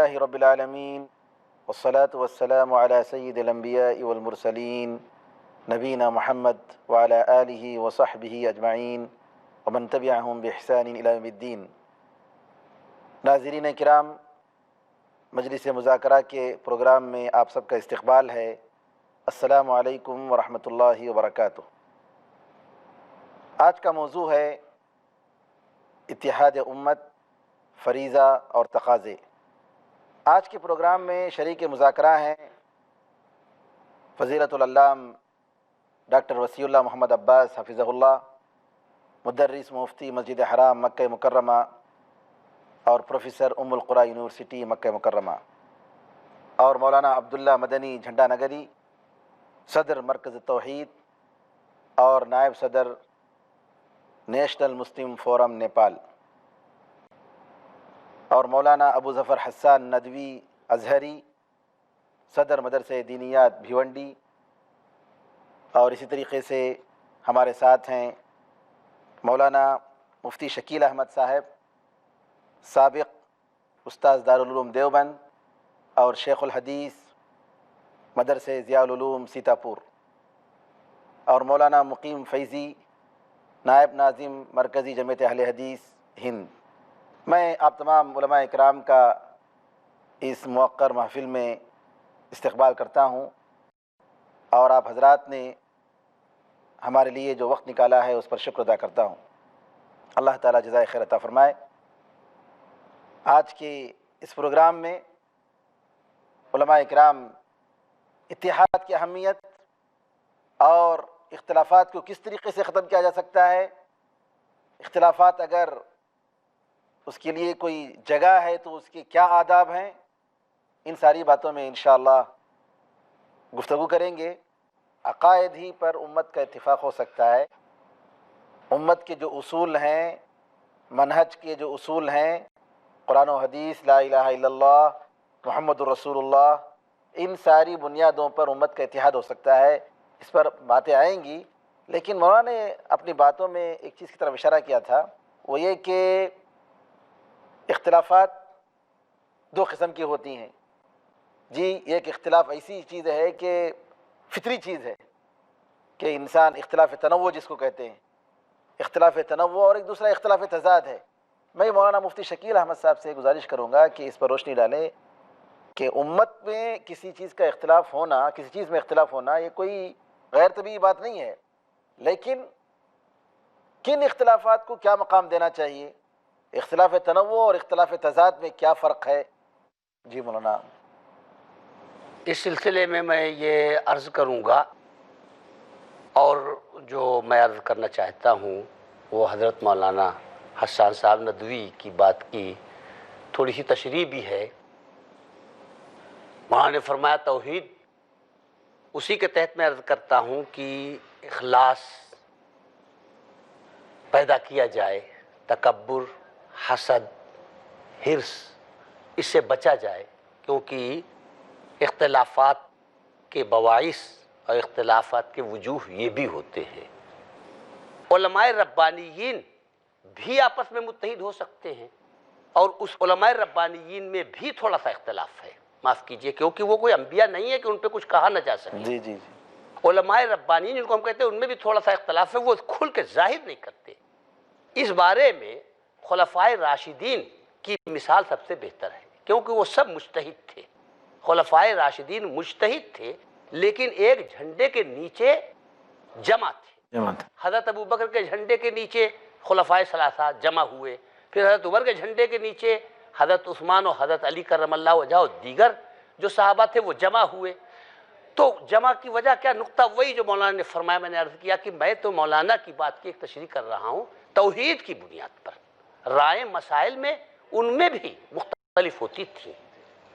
لله رب العالمين والصلاة والسلام على سيد الأنبياء والمرسلين نبينا محمد وعلى آله وصحبه أجمعين ومن تبعهم بإحسان إلى يوم الدين۔ ناظرین کرام، مجلس مذاکرہ کے پروگرام میں آپ سب کا استقبال ہے۔ السلام علیکم ورحمۃ اللہ وبرکاتہ۔ آج کا موضوع ہے اتحاد امت، فریضہ اور تقاضے۔ آج کے پروگرام میں شریک مذاکرہ ہیں فضیلت العلام ڈاکٹر وسیع اللہ محمد عباس حفظہ اللہ، مدرس مفتی مسجد حرام مکہ مکرمہ اور پروفیسر ام القریٰ یونیورسٹی مکہ مکرمہ، اور مولانا عبداللہ مدنی جھنڈا نگری، صدر مرکز توحید اور نائب صدر نیشنل مسلم فورم نیپال، اور مولانا ابو ظفر حسان ندوی ازہری، صدر مدرسہ دینیات بھیونڈی، اور اسی طریقے سے ہمارے ساتھ ہیں مولانا مفتی شکیل احمد صاحب، سابق استاذ دارالعلوم دیوبند اور شیخ الحدیث مدرسہ ضیاء العلوم سیتاپور، اور مولانا مقیم فیضی، نائب ناظم مرکزی جمعیت اہل حدیث ہند۔ میں آپ تمام علماء اکرام کا اس موقر محفل میں استقبال کرتا ہوں، اور آپ حضرات نے ہمارے لیے جو وقت نکالا ہے اس پر شکر ادا کرتا ہوں۔ اللہ تعالیٰ جزائے خیر عطا فرمائے۔ آج کے اس پروگرام میں علماء اکرام اتحاد کی اہمیت اور اختلافات کو کس طریقے سے ختم کیا جا سکتا ہے، اختلافات اگر اس کے لیے کوئی جگہ ہے تو اس کے کیا آداب ہیں، ان ساری باتوں میں انشاءاللہ گفتگو کریں گے۔ عقائد ہی پر امت کا اتفاق ہو سکتا ہے۔ امت کے جو اصول ہیں، منہج کے جو اصول ہیں، قرآن و حدیث، لا الہ الا اللہ، محمد الرسول اللہ، ان ساری بنیادوں پر امت کا اتحاد ہو سکتا ہے۔ اس پر باتیں آئیں گی، لیکن مولانا نے اپنی باتوں میں ایک چیز کی طرف اشارہ کیا تھا، وہ یہ کہ اختلافات دو قسم کی ہوتی ہیں۔ جی، ایک اختلاف ایسی چیز ہے کہ فطری چیز ہے کہ انسان اختلاف تنوع جس کو کہتے ہیں، اختلاف تنوع، اور ایک دوسرا اختلاف تضاد ہے۔ میں مولانا مفتی شکیل احمد صاحب سے گزارش کروں گا کہ اس پر روشنی ڈالیں کہ امت میں کسی چیز کا اختلاف ہونا، کسی چیز میں اختلاف ہونا، یہ کوئی غیر طبیعی بات نہیں ہے، لیکن کن اختلافات کو کیا مقام دینا چاہیے، اختلاف تنوع اور اختلاف تضاد میں کیا فرق ہے؟ جی مولانا۔ اس سلسلے میں یہ عرض کروں گا، اور جو میں عرض کرنا چاہتا ہوں وہ حضرت مولانا حسان صاحب ندوی کی بات کی تھوڑی سی تشریح بھی ہے۔ مولانا نے فرمایا توحید، اسی کے تحت میں عرض کرتا ہوں کہ اخلاص پیدا کیا جائے، تکبر، حسد، حرص، اس سے بچا جائے، کیونکہ اختلافات کے باعث اور اختلافات کے وجوہ یہ بھی ہوتے ہیں۔ علماء ربانیین بھی آپس میں متحد ہو سکتے ہیں، اور اس علماء ربانیین میں بھی تھوڑا سا اختلاف ہے، معاف کیجئے، کیونکہ وہ کوئی انبیاء نہیں ہے کہ ان پہ کچھ کہا نہ جا سکے۔ جی جی جی۔ علماء ربانیین جن کو ہم کہتے ہیں ان میں بھی تھوڑا سا اختلاف ہے، وہ کھل کے ظاہر نہیں کرتے۔ اس بارے میں خلفائے راشدین کی مثال سب سے بہتر ہے، کیونکہ وہ سب مجتہد تھے۔ خلفائے راشدین مجتہد تھے، لیکن ایک جھنڈے کے نیچے جمع تھے۔ حضرت ابوبکر کے جھنڈے کے نیچے خلفائے ثلاثہ جمع ہوئے، پھر حضرت عمر کے جھنڈے کے نیچے حضرت عثمان اور حضرت علی کرم اللہ وجہہ اور دیگر جو صحابہ تھے وہ جمع ہوئے۔ تو جمع کی وجہ کیا؟ نقطہ وہی جو مولانا نے فرمایا، میں نے عرض کیا کہ میں تو مولانا کی بات کی ایک تشریح کر رہا ہوں توحید کی بنیاد پر۔ رائے مسائل میں ان میں بھی مختلف ہوتی تھی،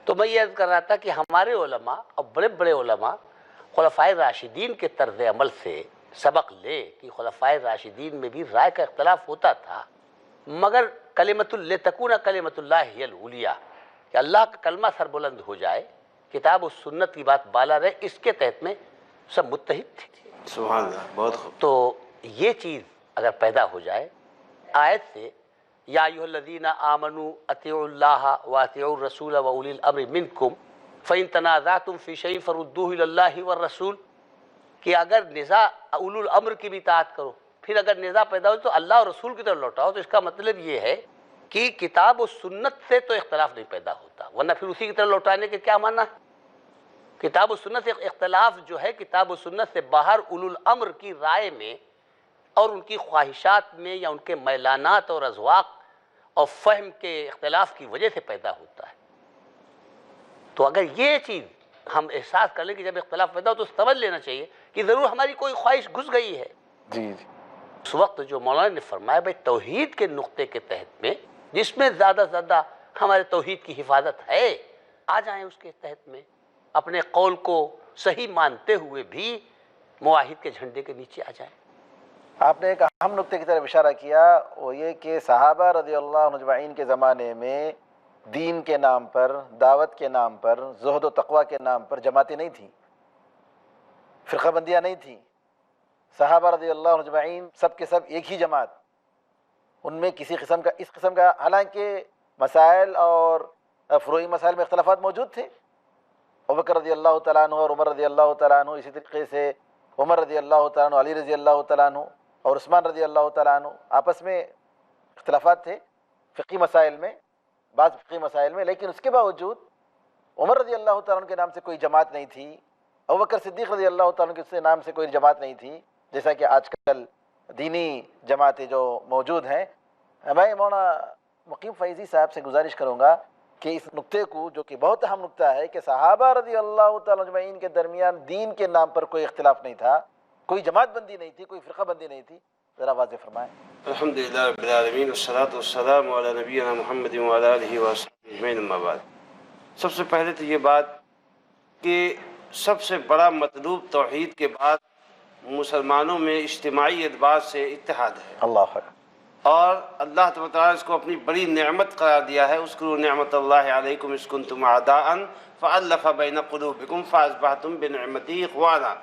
تو میں یہ عرض کر رہا تھا کہ ہمارے علماء اور بڑے بڑے علماء خلفائے راشدین کے طرز عمل سے سبق لے کہ خلفائے راشدین میں بھی رائے کا اختلاف ہوتا تھا، مگر لتکون کلمۃ اللہ ہی العلیٰ، کہ اللہ کا کلمہ سربلند ہو جائے، کتاب و سنت کی بات بالا رہے، اس کے تحت میں سب متحد تھے۔ سبحان اللہ، بہت خوب۔ تو یہ چیز اگر پیدا ہو جائے، آیت سے یا ایھا الذین آمنوا اطیعوا اللہ واطیعوا الرسول واولی الامر منکم فإن تنازعتم فی شیء فردوہ الی اللہ والرسول، کہ اگر نزاع اولو الامر کی بھی اطاعت کرو، پھر اگر نزاع پیدا ہو تو اللہ اور رسول کی طرف لوٹاؤ. تو اس کا مطلب یہ ہے کہ کتاب و سنت سے تو اختلاف نہیں پیدا ہوتا، ورنہ پھر اسی کی طرف لوٹانے کے کیا معنی ہے؟ کتاب و سنت سے اختلاف جو ہے کتاب و سنت سے باہر اولو الامر کی رائے میں اور ان کی خواہشات میں یا ان کے میلانات اور اذواق اور فہم کے اختلاف کی وجہ سے پیدا ہوتا ہے. تو اگر یہ چیز ہم احساس کر لیں کہ جب اختلاف پیدا ہو تو سمجھ لینا چاہیے کہ ضرور ہماری کوئی خواہش گھس گئی ہے. جی اس وقت جو مولانا نے فرمایا بھائی توحید کے نقطے کے تحت میں جس میں زیادہ سے زیادہ ہمارے توحید کی حفاظت ہے، آ جائیں اس کے تحت میں، اپنے قول کو صحیح مانتے ہوئے بھی معاہد کے جھنڈے کے نیچے آ جائیں. آپ نے ایک اہم نقطے کی طرف اشارہ کیا، وہ یہ کہ صحابہ رضی اللہ عنہ اجمعین کے زمانے میں دین کے نام پر، دعوت کے نام پر، زہد و تقوی کے نام پر جماعتیں نہیں تھیں، فرقہ بندیاں نہیں تھیں. صحابہ رضی اللہ عنہ اجمعین سب کے سب ایک ہی جماعت، ان میں کسی قسم کا اس قسم کا، حالانکہ مسائل اور فروعی مسائل میں اختلافات موجود تھے. ابوبکر رضی اللہ تعالیٰ عنہ اور عمر رضی اللہ تعالیٰ عنہ، اسی طریقے سے عمر رضی اللہ تعالیٰ عنہ، علی رضی اللہ تعالیٰ عنہ اور عثمان رضی اللہ تعالیٰ عنہ، آپس میں اختلافات تھے فقہی مسائل میں، بعض فقہی مسائل میں، لیکن اس کے باوجود عمر رضی اللہ تعالیٰ عنہ کے نام سے کوئی جماعت نہیں تھی، ابوبکر صدیق رضی اللہ تعالیٰ عنہ کے نام سے کوئی جماعت نہیں تھی، جیسا کہ آج کل دینی جماعتیں جو موجود ہیں. میں مولانا مقیم فیضی صاحب سے گزارش کروں گا کہ اس نقطے کو، جو کہ بہت اہم نقطہ ہے کہ صحابہ رضی اللہ تعالیٰ اجمعین کے درمیان دین کے نام پر کوئی اختلاف نہیں تھا، کوئی جماعت بندی نہیں تھی، کوئی فرقہ بندی نہیں تھی، ذرا واضح فرمائیں. الحمدللہ رب العالمین والصلاة والسلام علی نبینا محمد وعلی آلہ وصحبہ اجمعین، اما بعد. سب سے پہلے تو یہ بات کہ سب سے بڑا مطلوب توحید کے بعد مسلمانوں میں اجتماعی اعتبار سے اتحاد ہے، اللہ اکبر. اور اللہ تبارک و تعالیٰ اس کو اپنی بڑی نعمت قرار دیا ہے. اذکروا نعمت اللہ علیکم اذ کنتم اعداء فألف بین قلوبکم فاصبحتم بنعمتہ اخوانا،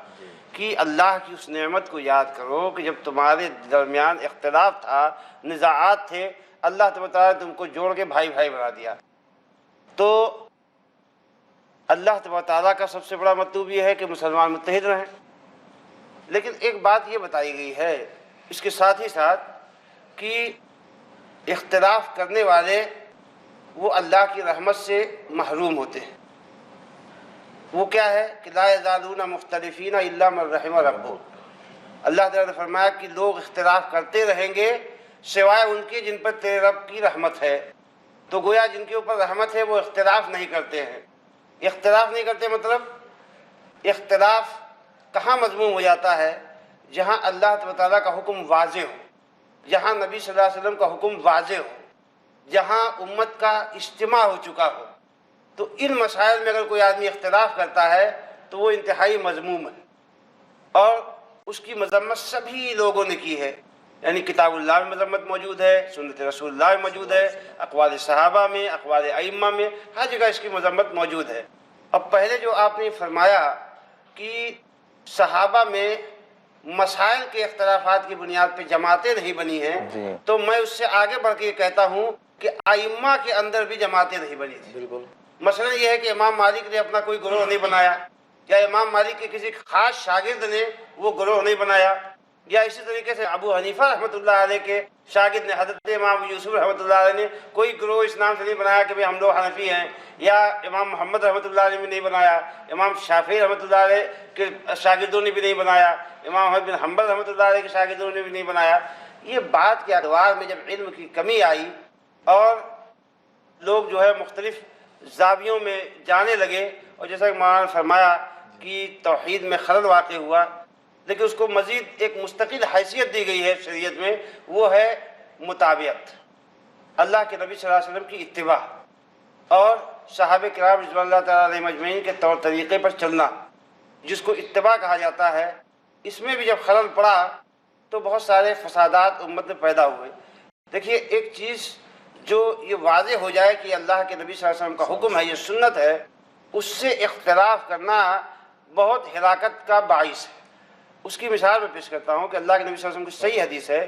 کہ اللہ کی اس نعمت کو یاد کرو کہ جب تمہارے درمیان اختلاف تھا، نزاعات تھے، اللہ تبارک و تعالیٰ نے تم کو جوڑ کے بھائی بھائی بنا دیا. تو اللہ تبارک و تعالیٰ کا سب سے بڑا مطلوب یہ ہے کہ مسلمان متحد رہیں. لیکن ایک بات یہ بتائی گئی ہے اس کے ساتھ ہی ساتھ کہ اختلاف کرنے والے وہ اللہ کی رحمت سے محروم ہوتے ہیں. وہ کیا ہے کہ لا یزالون مختلفین الا من رحم ربہ. اللہ تعالیٰ نے فرمایا کہ لوگ اختلاف کرتے رہیں گے سوائے ان کے جن پر تیرے رب کی رحمت ہے. تو گویا جن کے اوپر رحمت ہے وہ اختلاف نہیں کرتے ہیں. اختلاف نہیں کرتے مطلب اختلاف کہاں مذموم ہو جاتا ہے؟ جہاں اللہ تعالیٰ کا حکم واضح ہو، جہاں نبی صلی اللہ علیہ وسلم کا حکم واضح ہو، جہاں امت کا اجتماع ہو چکا ہو. تو ان مسائل میں اگر کوئی آدمی اختلاف کرتا ہے تو وہ انتہائی مذموم ہے، اور اس کی مذمت سبھی لوگوں نے کی ہے. یعنی کتاب اللہ میں مذمت موجود ہے، سنت رسول اللہ میں موجود ہے، اقوال صحابہ میں، اقوال ائمہ میں، ہر جگہ اس کی مذمت موجود ہے. اب پہلے جو آپ نے فرمایا کہ صحابہ میں مسائل کے اختلافات کی بنیاد پہ جماعتیں نہیں بنی ہیں، تو میں اس سے آگے بڑھ کے کہتا ہوں کہ ائمہ کے اندر بھی جماعتیں نہیں بنی تھیں. بالکل. مثلا یہ ہے کہ امام مالک نے اپنا کوئی گروہ نہیں بنایا، یا امام مالک کے کسی خاص شاگرد نے وہ گروہ نہیں بنایا، یا اسی طریقے سے ابو حنیفہ رحمۃ اللہ علیہ کے شاگرد نے حضرت امام یوسف رحمۃ اللہ علیہ نے کوئی گروہ اس نام سے نہیں بنایا کہ ہم لوگ حنفی ہیں، یا امام محمد رحمۃ اللہ علیہ نے نہیں بنایا، امام شافعی رحمۃ اللہ علیہ کے شاگردوں نے بھی نہیں بنایا، امام احمد بن حنبل رحمۃ اللہ علیہ کے شاگردوں نے بھی نہیں بنایا. یہ بات کے ادوار میں جب علم کی کمی آئی اور لوگ جو ہے مختلف زاویوں میں جانے لگے، اور جیسا کہ مولانا نے فرمایا کہ توحید میں خلل واقع ہوا، لیکن اس کو مزید ایک مستقل حیثیت دی گئی ہے شریعت میں، وہ ہے مطابعت، اللہ کے نبی صلی اللہ علیہ وسلم کی اتباع اور صحابہ کرام رضوان اللہ تعالیٰ علیہم اجمعین کے طور طریقے پر چلنا، جس کو اتباع کہا جاتا ہے. اس میں بھی جب خلل پڑا تو بہت سارے فسادات امت میں پیدا ہوئے. دیکھیے ایک چیز جو یہ واضح ہو جائے کہ اللہ کے نبی صلی اللہ علیہ وسلم کا حکم ہے، یہ سنت ہے، اس سے اختلاف کرنا بہت ہلاکت کا باعث ہے. اس کی مثال میں پیش کرتا ہوں کہ اللہ کے نبی صلی اللہ علیہ وسلم کی صحیح حدیث ہے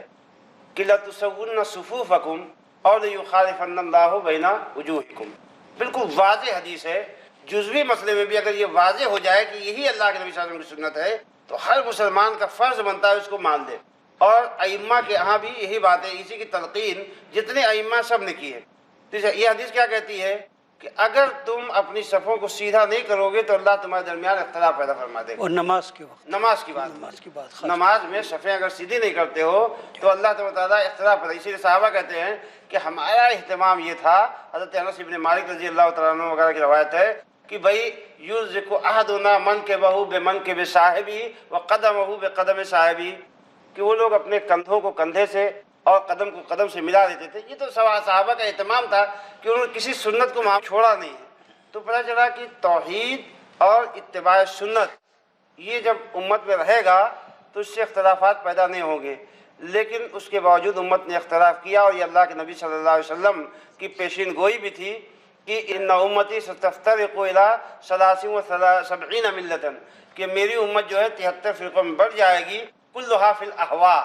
کہ لَتُسَوُّنَّ صُفُوفَكُمْ اور لیخالفن اللہ بین وجوہکم، بالکل واضح حدیث ہے۔ جزوی مسئلے میں بھی اگر یہ واضح ہو جائے کہ یہی اللہ کے نبی صلی اللہ علیہ وسلم کی سنت ہے تو ہر مسلمان کا فرض بنتا ہے اس کو مان لے۔ اور ائمہ کے ہاں بھی یہی بات ہے، اسی کی تلقین جتنے ائمہ سب نے کی ہے۔ تو یہ حدیث کیا کہتی ہے کہ اگر تم اپنی صفوں کو سیدھا نہیں کرو گے تو اللہ تمہارے درمیان اختلاف پیدا فرما دے گا۔ اور نماز کے وقت، نماز کی بات، نماز کی بات خاص، نماز میں صفیں اگر سیدھی نہیں کرتے ہو تو اللہ تعالیٰ اختلاف پیدا۔ اسی لیے صحابہ کہتے ہیں کہ ہمارا اہتمام یہ تھا، حضرت انس بن مالک رضی اللہ تعالیٰ عنہ وغیرہ کی روایت ہے کہ بھائی یوزک احدنا منکبہ بمنکب صاحبی وقدمہ بقدم صاحبی، کہ وہ لوگ اپنے کندھوں کو کندھے سے اور قدم کو قدم سے ملا دیتے تھے۔ یہ تو صحابہ کا اہتمام تھا کہ انہوں نے کسی سنت کو وہاں چھوڑا نہیں۔ تو پتہ چلا کہ توحید اور اتباع سنت یہ جب امت میں رہے گا تو اس سے اختلافات پیدا نہیں ہوں گے، لیکن اس کے باوجود امت نے اختلاف کیا، اور یہ اللہ کے نبی صلی اللہ علیہ وسلم کی پیشین گوئی بھی تھی کہ ان امتی ستفترق الی 73 ملتا، کہ میری امت جو ہے 73 فرقوں میں بڑھ جائے گی، کلھا فی الاہواء۔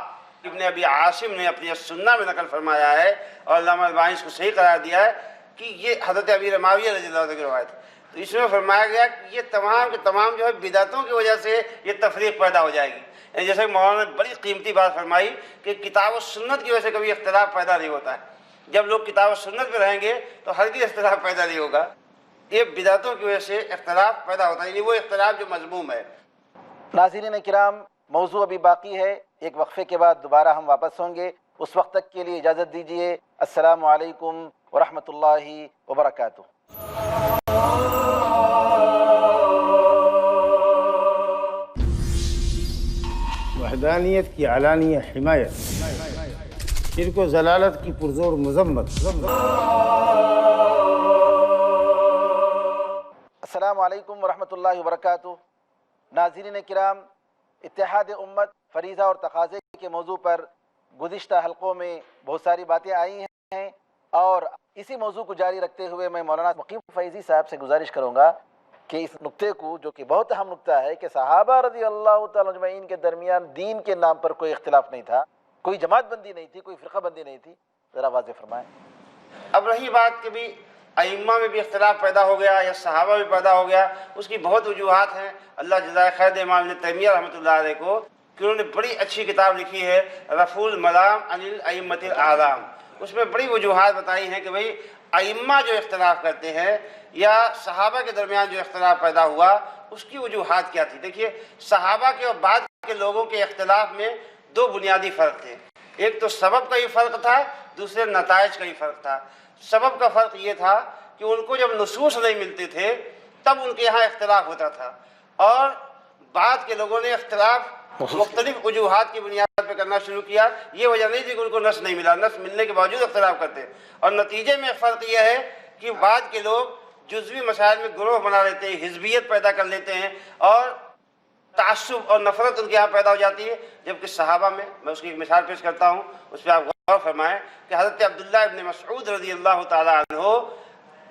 ابن ابی عاصم نے اپنی السنہ میں نقل فرمایا ہے اور علامہ البانی اس کو صحیح قرار دیا ہے کہ یہ حضرت ابی معاویہ رضی اللہ عنہ کی روایت ہے۔ تو اس میں فرمایا گیا کہ یہ تمام کے تمام جو ہے بدعتوں کی وجہ سے یہ تفریق پیدا ہو جائے گی۔ یعنی جیسے کہ مولانا نے بڑی قیمتی بات فرمائی کہ کتاب و سنت کی وجہ سے کبھی اختلاف پیدا نہیں ہوتا ہے۔ جب لوگ کتاب و سنت پہ رہیں گے تو ہرگز اختلاف پیدا نہیں ہوگا، یہ بدعتوں کی وجہ سے اختلاف پیدا ہوتا ہے، یعنی وہ اختلاف جو مذموم ہے۔ ناظرین کرام، موضوع ابھی باقی ہے، ایک وقفے کے بعد دوبارہ ہم واپس ہوں گے، اس وقت تک کے لیے اجازت دیجیے۔ السلام علیکم ورحمۃ اللہ وبرکاتہ۔ وحدانیت کی علانیہ حمایت، شرک و ضلالت کی پرزور مذمت۔ السلام علیکم ورحمۃ اللہ وبرکاتہ۔ ناظرین کرام، اتحاد امت فریضہ اور تقاضے کے موضوع پر گزشتہ حلقوں میں بہت ساری باتیں آئی ہیں، اور اسی موضوع کو جاری رکھتے ہوئے میں مولانا مقیم فیضی صاحب سے گزارش کروں گا کہ اس نقطے کو، جو کہ بہت اہم نقطہ ہے کہ صحابہ رضی اللہ تعالیٰ اجمعین کے درمیان دین کے نام پر کوئی اختلاف نہیں تھا، کوئی جماعت بندی نہیں تھی، کوئی فرقہ بندی نہیں تھی، ذرا واضح فرمائیں۔ اب رہی بات کہ بھی ائمہ میں بھی اختلاف پیدا ہو گیا یا صحابہ میں پیدا ہو گیا، اس کی بہت وجوہات ہیں۔ اللہ جزائے خیر دے امام ابن تیمیہ رحمۃ اللہ علیہ کو کہ انہوں نے بڑی اچھی کتاب لکھی ہے رفع الملام عن الائمۃ الاعلام، اس میں بڑی وجوہات بتائی ہیں کہ بھئی ائمہ جو اختلاف کرتے ہیں یا صحابہ کے درمیان جو اختلاف پیدا ہوا اس کی وجوہات کیا تھی۔ دیکھیے، صحابہ کے اور بعد کے لوگوں کے اختلاف میں دو بنیادی فرق تھے، ایک تو سبب کا ہی فرق تھا، دوسرے نتائج کا ہی فرق تھا۔ سبب کا فرق یہ تھا کہ ان کو جب نصوص نہیں ملتے تھے تب ان کے یہاں اختلاف ہوتا تھا، اور بعد کے لوگوں نے اختلاف مختلف وجوہات کی بنیاد پہ کرنا شروع کیا۔ یہ وجہ نہیں تھی کہ ان کو نص نہیں ملا، نص ملنے کے باوجود اختلاف کرتے، اور نتیجے میں فرق یہ ہے کہ بعد کے لوگ جزوی مسائل میں گروہ بنا لیتے ہیں، حزبیت پیدا کر لیتے ہیں، اور تعصب اور نفرت ان کے یہاں پیدا ہو جاتی ہے۔ جبکہ صحابہ میں اس کی ایک مثال پیش کرتا ہوں، اس پہ آپ غور فرمائیں کہ حضرت عبداللہ ابن مسعود رضی اللہ تعالیٰ عنہ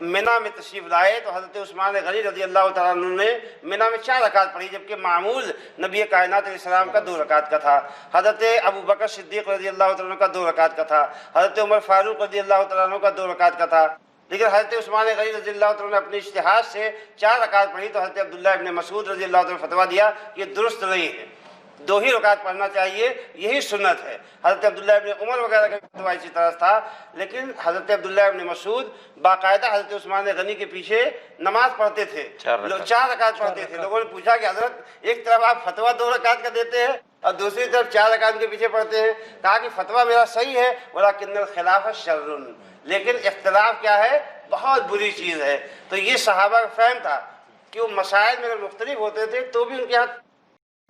منی میں تشریف لائے تو حضرت عثمان غنی رضی اللہ تعالیٰ عنہ نے منی میں 4 رکعت پڑھی، جبکہ معمول نبی کائنات علیہ السلام کا 2 رکعت کا تھا۔ حضرت ابو بکر صدیق رضی اللہ تعالیٰ عنہ کا 2 رکعت کا تھا، حضرت عمر فاروق رضی اللہ تعالیٰ عنہ کا 2 رکعت کا تھا۔ لیکن حضرت عثمان غنی رضی اللہ تعالیٰ نے اپنے اجتہاد سے 4 رکعت پڑھی، تو حضرت عبداللہ ابن مسعود رضی اللہ تعالیٰ نے فتویٰ دیا کہ یہ درست نہیں ہے، 2 ہی رکعت پڑھنا چاہیے، یہی سنت ہے۔ حضرت عبداللہ ابن عمر وغیرہ کا فتویٰ اسی طرح تھا، لیکن حضرت عبداللہ ابن مسعود باقاعدہ حضرت عثمان غنی کے پیچھے نماز پڑھتے تھے، 4 رکعت پڑھتے تھے۔ لوگوں نے پوچھا کہ حضرت ایک طرف آپ فتویٰ 2 رکعت کا دیتے ہیں اور دوسری طرف 4 رکعت کے پیچھے پڑھتے ہیں۔ کہا کہ فتویٰ میرا صحیح ہے، ولکن الخلاف شر، لیکن اختلاف کیا ہے، بہت بری چیز ہے۔ تو یہ صحابہ کا فہم تھا کہ وہ مسائل میں اگر مختلف ہوتے تھے تو بھی ان کے ہاں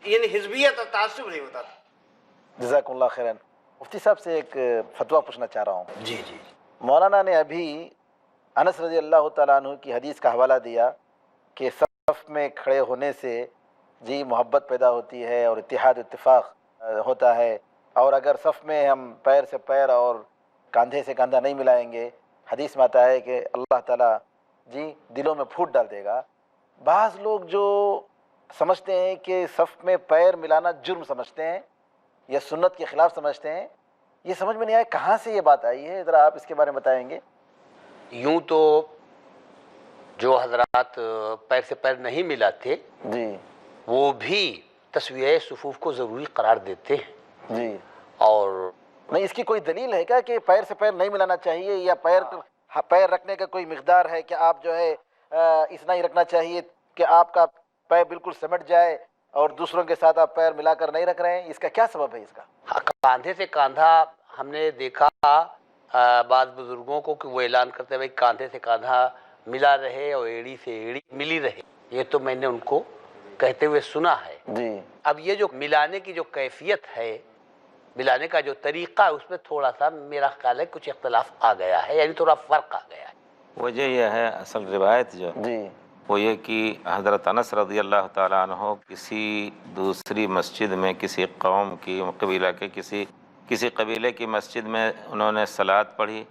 یعنی حزبیت اور تعصب نہیں ہوتا تھا۔ جزاکم اللہ خیراً۔ مفتی صاحب سے ایک فتویٰ پوچھنا چاہ رہا ہوں۔ جی جی، مولانا نے ابھی انس رضی اللہ تعالیٰ عنہ کی حدیث کا حوالہ دیا کہ صف میں کھڑے ہونے سے جی محبت پیدا ہوتی ہے اور اتحاد اتفاق ہوتا ہے، اور اگر صف میں ہم پیر سے پیر اور کاندھے سے کاندھا نہیں ملائیں گے، حدیث میں آتا ہے کہ اللہ تعالیٰ جی دلوں میں پھوٹ ڈال دے گا۔ بعض لوگ جو سمجھتے ہیں کہ صف میں پیر ملانا جرم سمجھتے ہیں یا سنت کے خلاف سمجھتے ہیں، یہ سمجھ میں نہیں آیا کہاں سے یہ بات آئی ہے، ذرا آپ اس کے بارے میں بتائیں گے؟ یوں تو جو حضرات پیر سے پیر نہیں ملاتے جی وہ بھی تسویہ صفوف کو ضروری قرار دیتے ہیں، جی، اور نہیں اس کی کوئی دلیل ہے کیا کہ پیر سے پیر نہیں ملانا چاہیے، یا پیر رکھنے کا کوئی مقدار ہے کہ آپ جو ہے اتنا ہی رکھنا چاہیے کہ آپ کا پیر بالکل سمٹ جائے اور دوسروں کے ساتھ آپ پیر ملا کر نہیں رکھ رہے ہیں؟ اس کا کیا سبب ہے اس کا؟ کاندھے سے کاندھا ہم نے دیکھا بعض بزرگوں کو کہ وہ اعلان کرتے ہوئے کاندھے سے کاندھا ملا رہے اور ایڑی سے ایڑی ملی رہے، یہ تو میں نے ان کو کہتے ہوئے سنا ہے۔ جی اب یہ جو ملانے کی جو کیفیت ہے، ملانے کا جو طریقہ ہے، اس میں تھوڑا سا میرا خیال ہے کچھ اختلاف آ گیا ہے، یعنی تھوڑا فرق آ گیا ہے۔ وجہ یہ ہے اصل روایت جو جی وہ یہ کہ حضرت انس رضی اللہ تعالیٰ عنہ کسی دوسری مسجد میں کسی قوم کی قبیلہ کے کسی قبیلے کی مسجد میں انہوں نے صلاۃ پڑھی،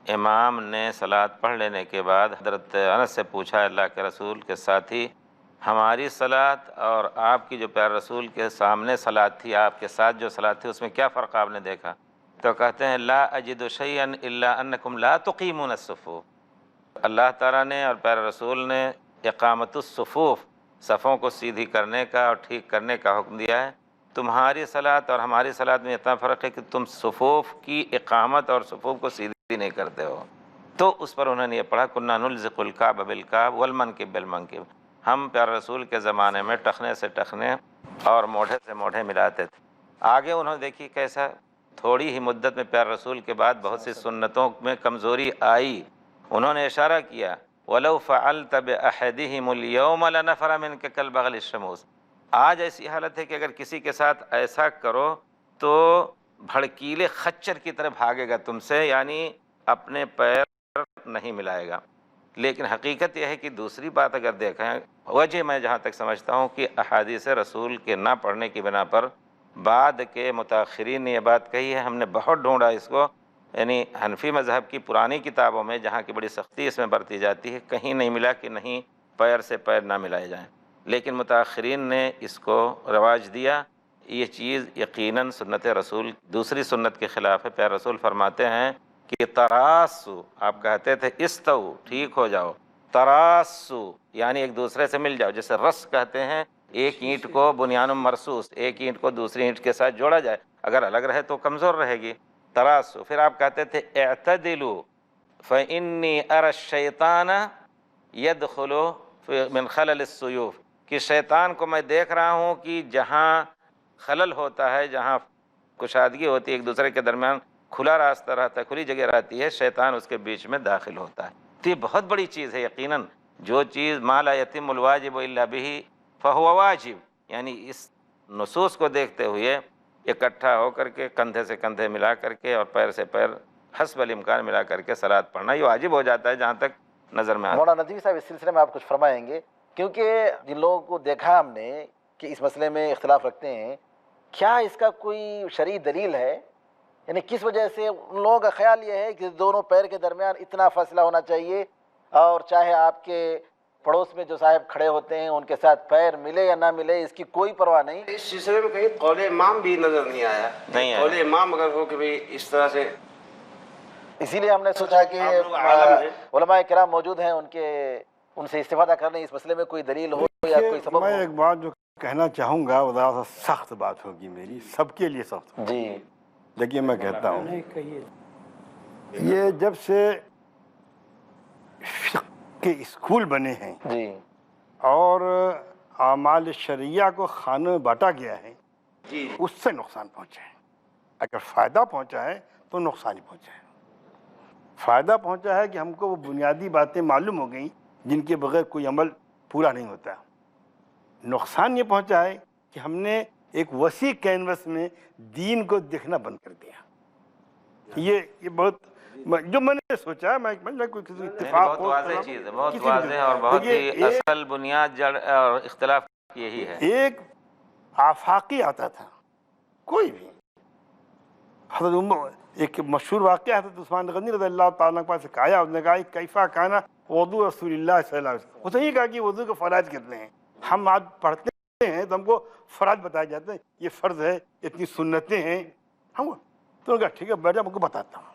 امام نے صلاۃ پڑھ لینے کے بعد حضرت انس سے پوچھا اللہ کے رسول کے ساتھی، ہماری صلاۃ اور آپ کی جو پیارے رسول کے سامنے صلاۃ تھی، آپ کے ساتھ جو صلاۃ تھی، اس میں کیا فرق آپ نے دیکھا؟ تو کہتے ہیں لا اجد شیئا الا انکم لا تقیمون الصفوف، اللہ تعالیٰ نے اور پیارے رسول نے اقامت الصفوف، صفوں کو سیدھی کرنے کا اور ٹھیک کرنے کا حکم دیا ہے۔ تمہاری صلاۃ اور ہماری صلاۃ میں اتنا فرق ہے کہ تم صفوف کی اقامت اور صفوف کو سیدھی نہیں کرتے ہو۔ تو اس پر انہوں نے یہ پڑھا کنا نلزق الکعب بالکعب والمنکب بالمنکب، ہم پیارے رسول کے زمانے میں ٹخنے سے ٹخنے اور موڑھے سے موڑھے ملاتے تھے۔ آگے انہوں نے دیکھی کیسا تھوڑی ہی مدت میں پیارے رسول کے بعد بہت سی سنتوں میں کمزوری آئی، انہوں نے اشارہ کیا وَلَوْ فَعَلْتَ بِأَحَدِهِمُ الْيَوْمَ لَنَفَرَ مِنْكَ كَالْبَغْلِ الشَّمُوسِ، آج ایسی حالت ہے کہ اگر کسی کے ساتھ ایسا کرو تو بھڑکیلے خچر کی طرح بھاگے گا تم سے، یعنی اپنے پیر نہیں ملائے گا۔ لیکن حقیقت یہ ہے کہ دوسری بات اگر دیکھیں، وجہ میں جہاں تک سمجھتا ہوں کہ احادیث رسول کے نہ پڑھنے کی بنا پر بعد کے متاخرین نے یہ بات کہی ہے، ہم نے بہت ڈھونڈا اس کو، یعنی حنفی مذہب کی پرانی کتابوں میں جہاں کی بڑی سختی اس میں برتی جاتی ہے، کہیں نہیں ملا کہ نہیں پیر سے پیر نہ ملائے جائیں، لیکن متاخرین نے اس کو رواج دیا۔ یہ چیز یقیناً سنت رسول دوسری سنت کے خلاف ہے۔ پیارے رسول فرماتے ہیں کہ تراسو، آپ کہتے تھے استو، ٹھیک ہو جاؤ، تراسو یعنی ایک دوسرے سے مل جاؤ، جیسے رس کہتے ہیں ایک اینٹ کو بنیان مرصوص، ایک اینٹ کو دوسری اینٹ کے ساتھ جوڑا جائے، اگر الگ رہے تو کمزور رہے گی۔ تراسو، پھر آپ کہتے تھے اعتدلوا فإنی اری الشیطان یدخل من خلل السیوف، کہ شیطان کو میں دیکھ رہا ہوں کہ جہاں خلل ہوتا ہے، جہاں کشادگی ہوتی ہے ایک دوسرے کے درمیان، کھلا راستہ رہتا ہے، کھلی جگہ رہتی ہے، شیطان اس کے بیچ میں داخل ہوتا ہے۔ تو یہ بہت بڑی چیز ہے یقیناً، جو چیز ما لا یتم الواجب الا به فهو واجب، یعنی اس نصوص کو دیکھتے ہوئے اکٹھا ہو کر کے کندھے سے کندھے ملا کر کے اور پیر سے پیر حسب الامکان ملا کر کے صلاۃ پڑھنا یہ واجب ہو جاتا ہے جہاں تک نظر میں آتا ہے۔ مولانا ندوی صاحب اس سلسلے میں آپ کچھ فرمائیں گے؟ کیونکہ جن لوگوں کو دیکھا ہم نے کہ اس مسئلے میں اختلاف رکھتے ہیں، کیا اس کا کوئی شرعی دلیل ہے؟ یعنی کس وجہ سے ان لوگوں کا خیال یہ ہے کہ دونوں پیر کے درمیان اتنا فاصلہ ہونا چاہیے، اور چاہے آپ کے پڑوس میں جو صاحب کھڑے ہوتے ہیں ان کے ساتھ پیر ملے یا نہ ملے، اس کی کوئی پرواہ نہیں؟ اس سلسلے میں کہیں قول امام بھی نظر نہیں آیا، نہیں آیا۔ قول امام اگر ہو کہ بھئی اس طرح سے، اسی لیے ہم نے سوچا کہ آپ لوگ عالم ہیں۔ علماء کرام موجود ہیں، ان سے استفادہ کرنے اس مسئلے میں کوئی دلیل ہو یا کوئی سبب میں ہو۔ ایک بات جو کہنا چاہوں گا وہ ذرا سا سخت بات ہوگی، میری سب کے لیے سخت ہوگی۔ جی دیکھیے میں کہتا ہوں، یہ جب سے فقہ کے اسکول بنے ہیں جی اور اعمال شرعیہ کو خانوں میں بانٹا گیا ہے، جی اس سے نقصان پہنچا ہے۔ اگر فائدہ پہنچا ہے تو نقصان ہی پہنچا ہے۔ فائدہ پہنچا ہے کہ ہم کو وہ بنیادی باتیں معلوم ہو گئیں جن کے بغیر کوئی عمل پورا نہیں ہوتا۔ نقصان یہ پہنچا ہے کہ ہم نے ایک وسیع کینوس میں دین کو دیکھنا بند کر دیا۔ یہ بہت جو میں نے سوچا، میں کوئی کسی اتفاق بہت ہو، واضح چیز ہے، بہت کسی واضح اور بہت ہی دیکھیے، اصل بنیاد جڑ اور اختلاف یہی ہے۔ ایک آفاقی آتا تھا، کوئی بھی حضرت عمر، ایک مشہور واقعہ حضرت عثمان غنی رضی اللہ تعالیٰ عنہ کے پاس ایک آیا، اس نے کہا کیفا کانا وضو رسول اللہ صلی اللہ علیہ وسلم، اس نے یہ کہا کہ وضو کے فرائض کتنے ہیں؟ ہم آج پڑھتے ہیں تو ہم کو فرائض بتائے جاتے ہیں، یہ فرض ہے، اتنی سنتیں ہیں، ہم تو انہوں نے کہا ٹھیک ہے بیٹھ جا، میں کو بتاتا ہوں.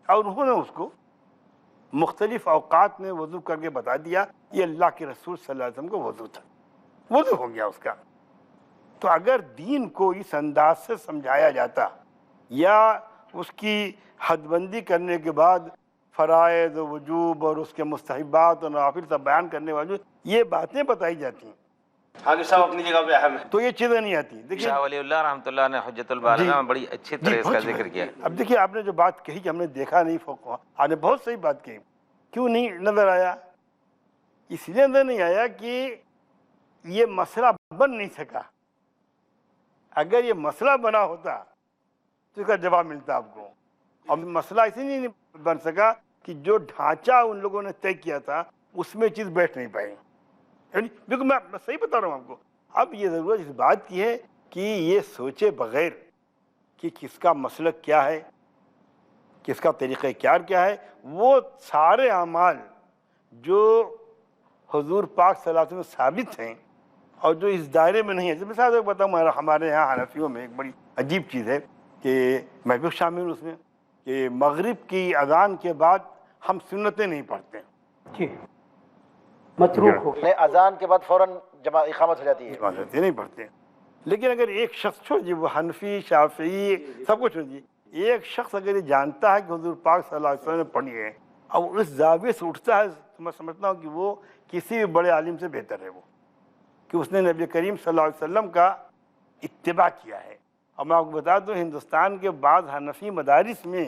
اور انہوں نے اس کو مختلف اوقات میں وضو کر کے بتا دیا. یہ اللہ کے رسول صلی اللہ علیہ وسلم کو وضو تھا، وضو ہو گیا اس کا. تو اگر دین کو اس انداز سے سمجھایا جاتا یا اس کی حد بندی کرنے کے بعد فرائض و وجوب اور اس کے مستحبات اور نوافل سب بیان کرنے والی یہ باتیں بتائی جاتی ہیں حاجی صاحب اپنی جگہ پہ اہم ہے. تو یہ چیزیں نہیں آتی. دیکھیے شاہ ولی اللہ رحمۃ اللہ نے حجت البالغہ میں بڑی اچھی طرح اس کا ذکر کیا. اب دیکھیے آپ نے جو بات کہی کہ ہم نے دیکھا نہیں فوق، آپ نے بہت صحیح بات کہی. کیوں نہیں نظر آیا؟ اس لیے نظر نہیں آیا کہ یہ مسئلہ بن نہیں سکا. اگر یہ مسئلہ بنا ہوتا تو اس کا جواب ملتا آپ کو. اور مسئلہ اسی لیے نہیں بن سکا کہ جو ڈھانچہ ان لوگوں نے طے کیا تھا اس میں چیز بیٹھ نہیں پائی. یعنی بالکل میں صحیح بتا رہا ہوں آپ کو. اب یہ ضرورت اس بات کی ہے کہ یہ سوچے بغیر کہ کس کا مسلک کیا ہے، کس کا طریقہ کار کیا ہے، وہ سارے اعمال جو حضور پاک صلی اللہ علیہ وسلم میں ثابت ہیں اور جو اس دائرے میں نہیں ہے. مثال ایک بتاؤں، ہمارے یہاں حنفیوں میں ایک بڑی عجیب چیز ہے کہ میں بھی شامل ہوں اس میں، کہ مغرب کی اذان کے بعد ہم سنتیں نہیں پڑھتے. جی متروک ہو نہیں، اذان کے بعد فوراً اقامت ہو جاتی ہے. یہ نہیں پڑھتے. لیکن اگر ایک شخص چھوڑیے، وہ حنفی شافعی سب کچھ چھوڑیے، ایک شخص اگر یہ جانتا ہے کہ حضور پاک صلی اللہ علیہ وسلم نے پڑھی ہے اور اس زاویے سے اٹھتا ہے، تو میں سمجھتا ہوں کہ وہ کسی بھی بڑے عالم سے بہتر ہے، وہ کہ اس نے نبی کریم صلی اللہ علیہ وسلم کا اتباع کیا ہے. اور میں آپ کو بتا دوں ہندوستان کے بعض حنفی مدارس میں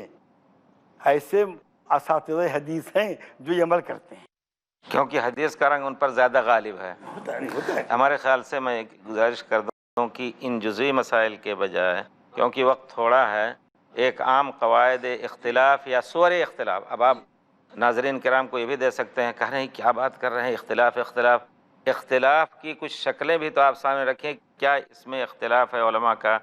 ایسے اساتذہ حدیث ہیں جو یہ عمل کرتے ہیں. کیونکہ حدیث کا رنگ ان پر زیادہ غالب ہے. ہوتا ہے. ہمارے خیال سے میں ایک گزارش کر دوں کہ ان جزوی مسائل کے بجائے، کیونکہ وقت تھوڑا ہے، ایک عام قواعد اختلاف یا صور اختلاف. اب آپ ناظرین کرام کو یہ بھی دے سکتے ہیں، کہہ رہے ہیں کیا بات کر رہے ہیں، اختلاف کی کچھ شکلیں بھی تو آپ سامنے رکھیں. کیا اس میں اختلاف ہے علماء کا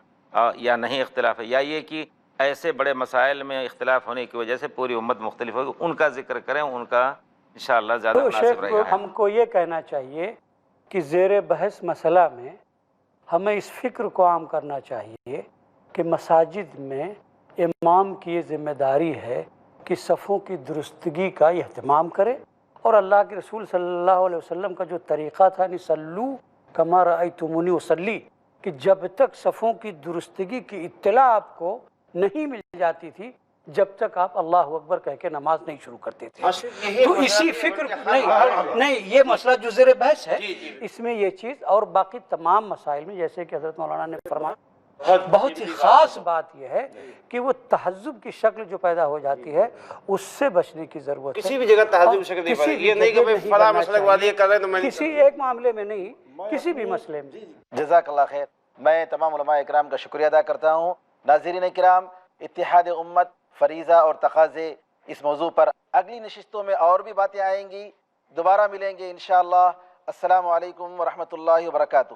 یا نہیں اختلاف ہے، یا یہ کہ ایسے بڑے مسائل میں اختلاف ہونے کی وجہ سے پوری امت مختلف ہوگی. ان کا ذکر کریں، ان کا انشاءاللہ زیادہ تو مناسب شیخ رہے گا. ہم کو یہ کہنا چاہیے کہ زیر بحث مسئلہ میں ہمیں اس فکر کو عام کرنا چاہیے کہ مساجد میں امام کی یہ ذمہ داری ہے کہ صفوں کی درستگی کا اہتمام کرے، اور اللہ کے رسول صلی اللہ علیہ وسلم کا جو طریقہ تھا یعنی صلو کما رأیتمونی اصلی، کہ جب تک صفوں کی درستگی کی اطلاع آپ کو نہیں مل جاتی تھی جب تک آپ اللہ اکبر کہہ کے نماز نہیں شروع کرتے تھے. تو اسی فکر نہیں یہ مسئلہ جو زیر بحث ہے اس میں یہ چیز، اور باقی تمام مسائل میں جیسے کہ حضرت مولانا نے فرمایا، بہت ہی خاص بات یہ ہے کہ وہ تہذب کی شکل جو پیدا ہو جاتی ہے اس سے بچنے کی ضرورت ہے. کسی بھی جگہ تہذب کی شکل نہیں پڑے گی. یہ نہیں کہ بھئی فلاں مسلک والے یہ کر رہے ہیں تو میں کسی ایک معاملے میں نہیں، کسی بھی مسئلے میں. جزاک اللہ خیر. میں تمام علماء اکرام کا شکریہ ادا کرتا ہوں. ناظرین کرام، اتحاد امت، فریضہ اور تقاضے، اس موضوع پر اگلی نشستوں میں اور بھی باتیں آئیں گی. دوبارہ ملیں گے انشاءاللہ. السلام علیکم ورحمۃ اللہ وبرکاتہ.